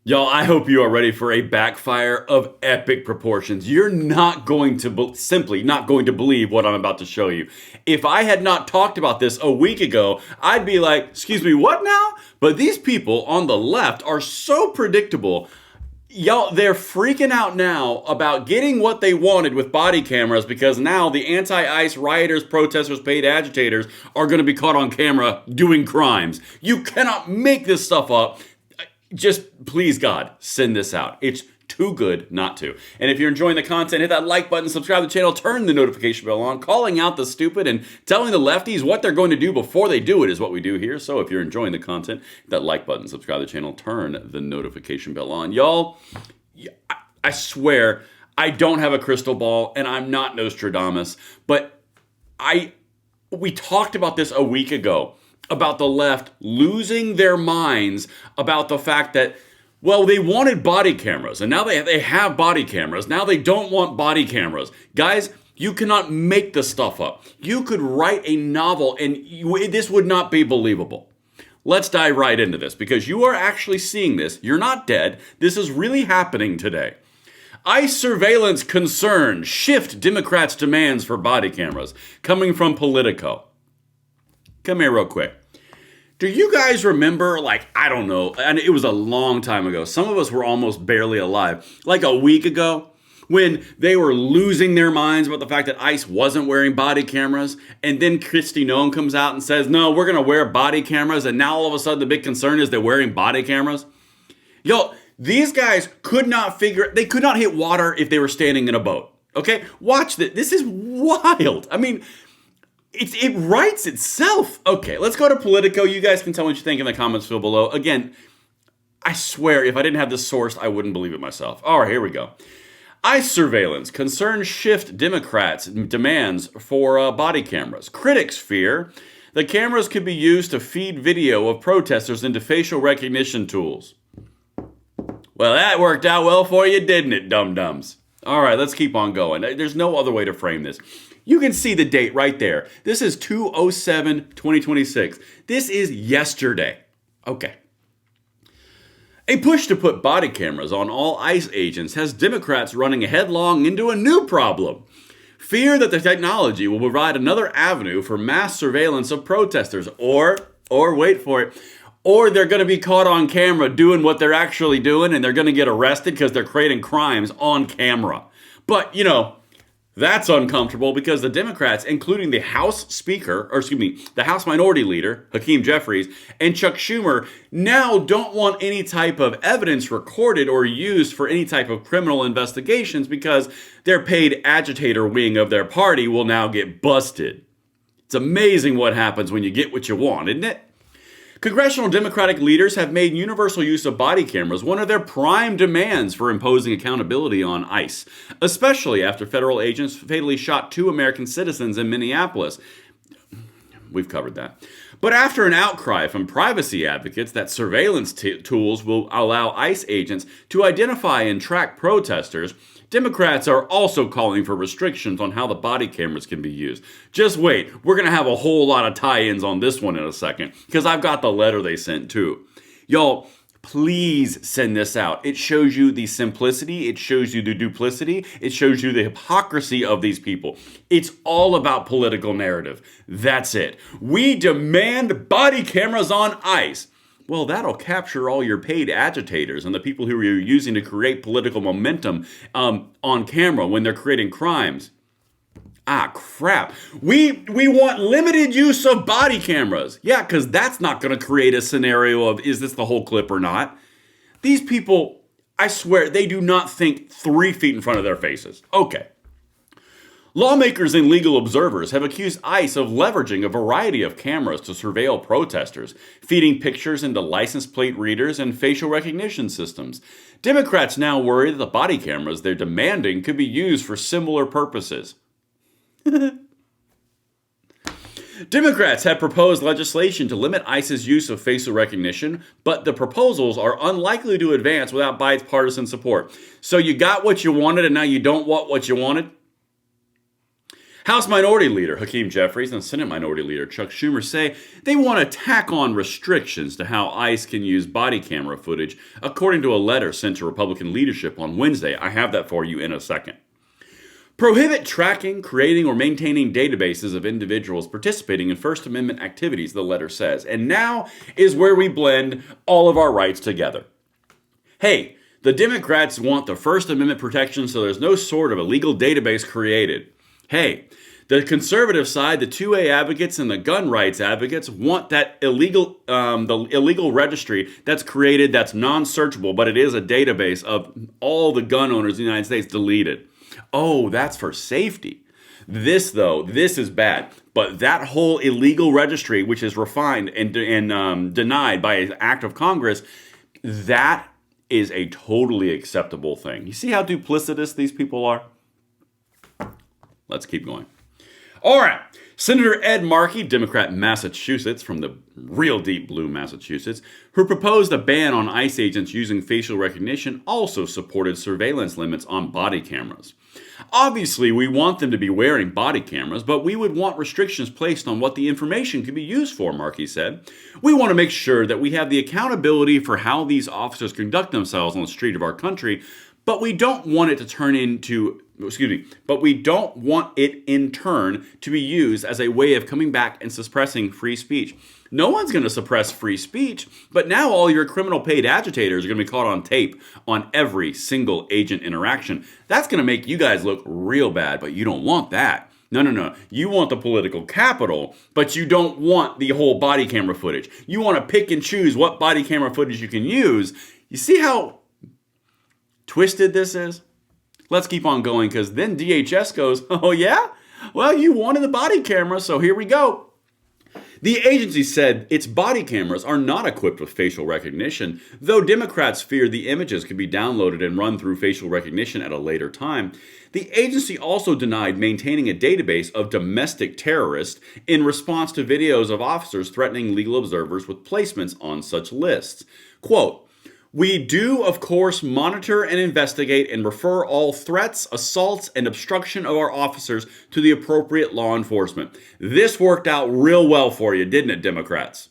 Y'all, I hope you are ready for a backfire of epic proportions. You're not going to simply not going to believe what I'm about to show you. If I had not talked about this a week ago, I'd be like, excuse me, what now? But these people on the left are so predictable. Y'all, they're freaking out now about getting what they wanted with body cameras because now the anti-ICE rioters, protesters, paid agitators are going to be caught on camera doing crimes. You cannot make this stuff up. Just please, God, send this out. It's too good not to. And if you're enjoying the content, hit that like button, subscribe to the channel, turn the notification bell on. Calling out the stupid and telling the lefties what they're going to do before they do it is what we do here. So if you're enjoying the content, hit that like button, subscribe to the channel, turn the notification bell on. Y'all, I swear, I don't have a crystal ball and I'm not Nostradamus, but we talked about this a week ago, about the left losing their minds about the fact that, well, they wanted body cameras, and now they have body cameras. Now they don't want body cameras. Guys, you cannot make this stuff up. You could write a novel, and this would not be believable. Let's dive right into this, because you are actually seeing this. You're not dead. This is really happening today. ICE surveillance concerns shift Democrats' demands for body cameras, coming from Politico. Come here real quick. Do you guys remember, I don't know, and it was a long time ago. Some of us were almost barely alive. Like a week ago, when they were losing their minds about the fact that ICE wasn't wearing body cameras, and then Kristi Noem comes out and says, no, we're going to wear body cameras, and now all of a sudden the big concern is they're wearing body cameras? Yo, these guys could not hit water if they were standing in a boat. Okay? Watch this. This is wild. I mean, it writes itself. Okay, let's go to Politico. You guys can tell me what you think in the comments below. Again, I swear, if I didn't have this sourced, I wouldn't believe it myself. All right, here we go. ICE surveillance concerns shift Democrats' demands for body cameras. Critics fear the cameras could be used to feed video of protesters into facial recognition tools. Well, that worked out well for you, didn't it, dum-dums? All right, let's keep on going. There's no other way to frame this. You can see the date right there. This is 2/07/2026. This is yesterday. Okay. A push to put body cameras on all ICE agents has Democrats running headlong into a new problem. Fear that the technology will provide another avenue for mass surveillance of protesters, or wait for it, or they're going to be caught on camera doing what they're actually doing, and they're going to get arrested because they're creating crimes on camera. But, that's uncomfortable because the Democrats, including the House Speaker, the House Minority Leader, Hakeem Jeffries, and Chuck Schumer, now don't want any type of evidence recorded or used for any type of criminal investigations because their paid agitator wing of their party will now get busted. It's amazing what happens when you get what you want, isn't it? Congressional Democratic leaders have made universal use of body cameras one of their prime demands for imposing accountability on ICE, especially after federal agents fatally shot 2 American citizens in Minneapolis. We've covered that. But after an outcry from privacy advocates that surveillance tools will allow ICE agents to identify and track protesters, Democrats are also calling for restrictions on how the body cameras can be used. Just wait, we're going to have a whole lot of tie-ins on this one in a second, because I've got the letter they sent too. Y'all, please send this out. It shows you the simplicity, it shows you the duplicity, it shows you the hypocrisy of these people. It's all about political narrative. That's it. We demand body cameras on ICE. Well, that'll capture all your paid agitators and the people who you're using to create political momentum on camera when they're creating crimes. Ah, crap. We want limited use of body cameras. Yeah, because that's not going to create a scenario of, is this the whole clip or not? These people, I swear, they do not think 3 feet in front of their faces. Okay. Lawmakers and legal observers have accused ICE of leveraging a variety of cameras to surveil protesters, feeding pictures into license plate readers and facial recognition systems. Democrats now worry that the body cameras they're demanding could be used for similar purposes. Democrats have proposed legislation to limit ICE's use of facial recognition, but the proposals are unlikely to advance without bipartisan support. So you got what you wanted and now you don't want what you wanted? House Minority Leader Hakeem Jeffries and Senate Minority Leader Chuck Schumer say they want to tack on restrictions to how ICE can use body camera footage, according to a letter sent to Republican leadership on Wednesday. I have that for you in a second. Prohibit tracking, creating, or maintaining databases of individuals participating in First Amendment activities, the letter says. And now is where we blend all of our rights together. Hey, the Democrats want the First Amendment protection so there's no sort of illegal database created. Hey, the conservative side, the 2A advocates and the gun rights advocates want that illegal registry that's created that's non-searchable, but it is a database of all the gun owners in the United States deleted. Oh, that's for safety. This is bad. But that whole illegal registry, which is refined and denied by an act of Congress, that is a totally acceptable thing. You see how duplicitous these people are? Let's keep going. All right. Senator Ed Markey, Democrat Massachusetts, from the real deep blue Massachusetts, who proposed a ban on ICE agents using facial recognition, also supported surveillance limits on body cameras. Obviously, we want them to be wearing body cameras, but we would want restrictions placed on what the information can be used for, Markey said. We want to make sure that we have the accountability for how these officers conduct themselves on the street of our country, but we don't want it in turn to be used as a way of coming back and suppressing free speech. No one's going to suppress free speech, but now all your criminal paid agitators are going to be caught on tape on every single agent interaction. That's going to make you guys look real bad, but you don't want that. No. You want the political capital, but you don't want the whole body camera footage. You want to pick and choose what body camera footage you can use. You see how twisted this is? Let's keep on going, because then DHS goes, oh yeah? Well, you wanted the body camera, so here we go. The agency said its body cameras are not equipped with facial recognition, though Democrats feared the images could be downloaded and run through facial recognition at a later time. The agency also denied maintaining a database of domestic terrorists in response to videos of officers threatening legal observers with placements on such lists. Quote, "We do, of course, monitor and investigate and refer all threats, assaults, and obstruction of our officers to the appropriate law enforcement." This worked out real well for you, didn't it, Democrats?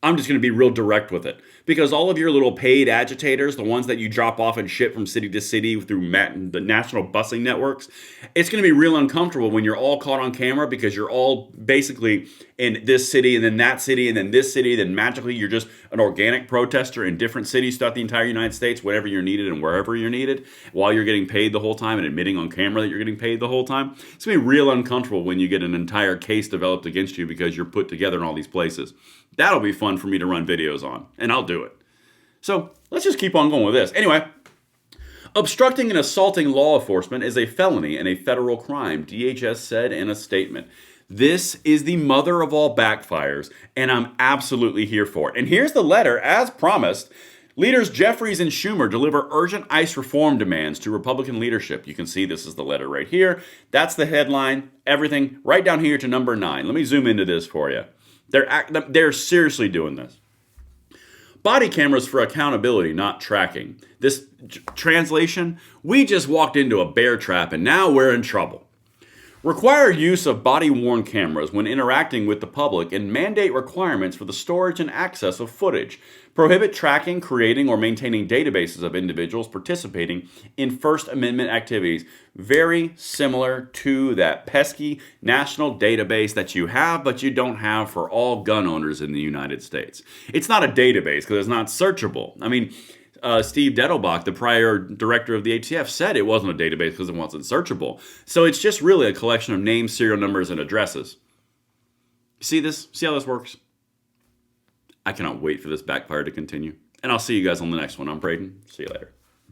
I'm just going to be real direct with it. Because all of your little paid agitators, the ones that you drop off and ship from city to city through the national busing networks, it's going to be real uncomfortable when you're all caught on camera because you're all basically in this city and then that city and then this city. Then magically you're just an organic protester in different cities throughout the entire United States, whenever you're needed and wherever you're needed, while you're getting paid the whole time and admitting on camera that you're getting paid the whole time. It's going to be real uncomfortable when you get an entire case developed against you because you're put together in all these places. That'll be fun for me to run videos on, and I'll do it. So let's just keep on going with this. Anyway, obstructing and assaulting law enforcement is a felony and a federal crime, DHS said in a statement. This is the mother of all backfires, and I'm absolutely here for it. And here's the letter, as promised. Leaders Jeffries and Schumer deliver urgent ICE reform demands to Republican leadership. You can see this is the letter right here. That's the headline. Everything right down here to number 9. Let me zoom into this for you. They're seriously doing this. Body cameras for accountability, not tracking. This translation, we just walked into a bear trap and now we're in trouble. Require use of body-worn cameras when interacting with the public and mandate requirements for the storage and access of footage. Prohibit tracking, creating, or maintaining databases of individuals participating in First Amendment activities. Very similar to that pesky national database that you have, but you don't have for all gun owners in the United States. It's not a database because it's not searchable. I mean, Steve Dettelbach, the prior director of the ATF, said it wasn't a database because it wasn't searchable. So it's just really a collection of names, serial numbers, and addresses. See this? See how this works? I cannot wait for this backfire to continue. And I'll see you guys on the next one. I'm Braden. See you later.